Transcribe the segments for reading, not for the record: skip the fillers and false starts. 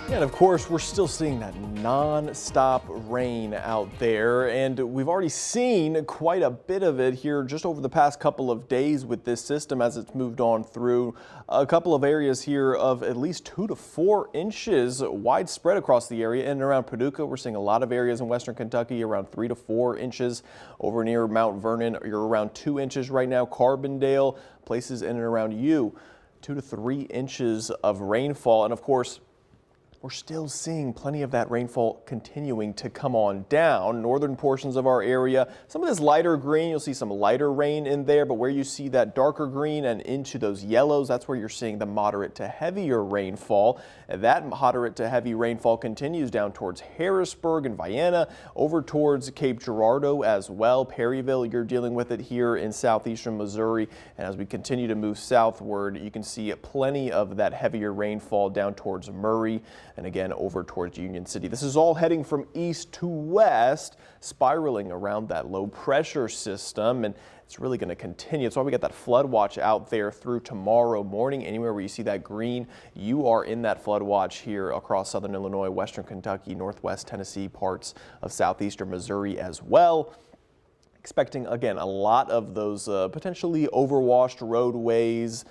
Yeah, and of course, we're still seeing that non-stop rain out there, and we've already seen quite a bit of it here just over the past couple of days with this system as it's moved on through a couple of areas here of at least 2 to 4 inches widespread across the area. In and around Paducah, we're seeing a lot of areas in western Kentucky around 3 to 4 inches. Over near Mount Vernon, you're around 2 inches right now. Carbondale, places in and around you, 2 to 3 inches of rainfall, and of course, we're still seeing plenty of that rainfall continuing to come on down. Northern portions of our area, some of this lighter green, you'll see some lighter rain in there, but where you see that darker green and into those yellows, that's where you're seeing the moderate to heavier rainfall. And that moderate to heavy rainfall continues down towards Harrisburg and Vienna, over towards Cape Girardeau as well. Perryville, you're dealing with it here in southeastern Missouri. And as we continue to move southward, you can see plenty of that heavier rainfall down towards Murray and again over towards Union City. This is all heading from east to west, spiraling around that low pressure system, and it's really going to continue. That's why we got that flood watch out there through tomorrow morning. Anywhere where you see that green, you are in that flood watch here across southern Illinois, western Kentucky, northwest Tennessee, parts of southeastern Missouri as well. Expecting, again, a lot of those potentially overwashed roadways.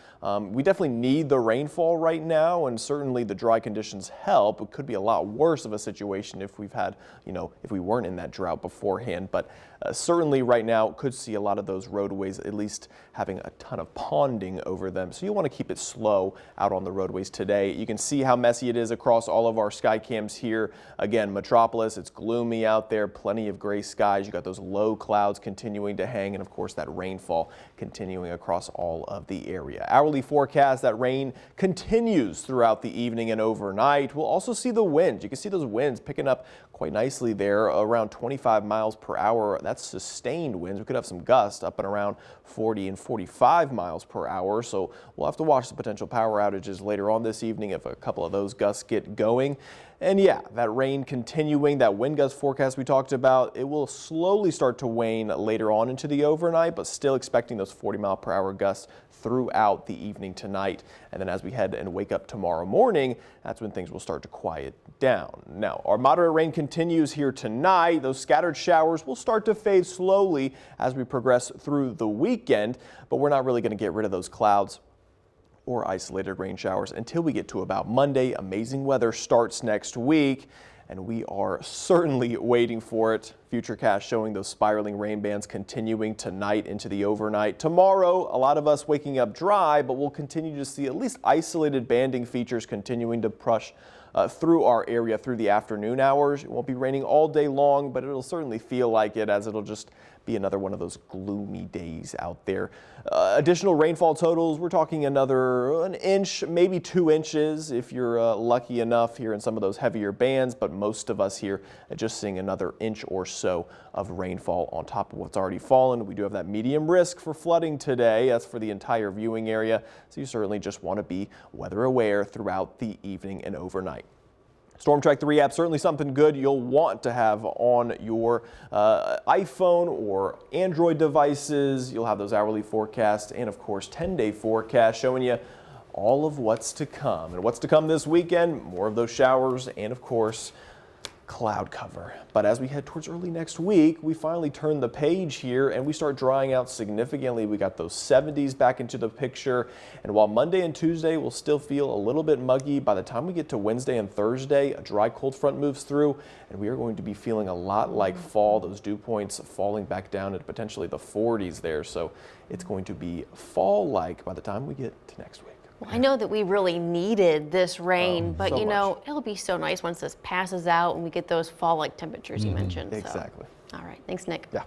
We definitely need the rainfall right now, and certainly the dry conditions help. It could be a lot worse of a situation if we've had, if we weren't in that drought beforehand. But certainly right now could see a lot of those roadways at least having a ton of ponding over them. So you want to keep it slow out on the roadways today. You can see how messy it is across all of our sky cams here. Again, Metropolis, it's gloomy out there, plenty of gray skies. You got those low clouds continuing to hang, and of course that rainfall continuing across all of the area. Hourly forecast, that rain continues throughout the evening and overnight. We'll also see the winds. You can see those winds picking up quite nicely there, around 25 miles per hour. That's sustained winds. We could have some gusts up and around 40 and 45 miles per hour. So we'll have to watch the potential power outages later on this evening if a couple of those gusts get going. And yeah, that rain continuing, that wind gust forecast we talked about, it will slowly start to wane later on into the overnight, but still expecting those 40-mile-per-hour gusts throughout the evening tonight. And then as we head and wake up tomorrow morning, that's when things will start to quiet down. Now, our moderate rain continues here tonight. Those scattered showers will start to fade slowly as we progress through the weekend, but we're not really going to get rid of those clouds or isolated rain showers until we get to about Monday. Amazing weather starts next week, and we are certainly waiting for it. Futurecast showing those spiraling rain bands continuing tonight into the overnight. Tomorrow, a lot of us waking up dry, but we'll continue to see at least isolated banding features continuing to push through our area through the afternoon hours. It won't be raining all day long, but it'll certainly feel like it, as it'll just be another one of those gloomy days out there. Additional rainfall totals, we're talking an inch, maybe 2 inches if you're lucky enough here in some of those heavier bands, but most of us here are just seeing another inch or so of rainfall on top of what's already fallen. We do have that medium risk for flooding today. That's for the entire viewing area, so you certainly just want to be weather aware throughout the evening and overnight. Storm Track 3 app, certainly something good you'll want to have on your iPhone or Android devices. You'll have those hourly forecasts and, of course, 10-day forecasts showing you all of what's to come. And what's to come this weekend, more of those showers and, of course, cloud cover. But as we head towards early next week, we finally turn the page here and we start drying out significantly. We got those 70s back into the picture, and while Monday and Tuesday will still feel a little bit muggy, by the time we get to Wednesday and Thursday, a dry cold front moves through and we are going to be feeling a lot like fall. Those dew points falling back down to potentially the 40s there, so it's going to be fall-like by the time we get to next week. Well, I know that we really needed this rain, but so it'll be so nice once this passes out and we get those fall-like temperatures you mentioned. Exactly. So. All right. Thanks, Nick. Yeah.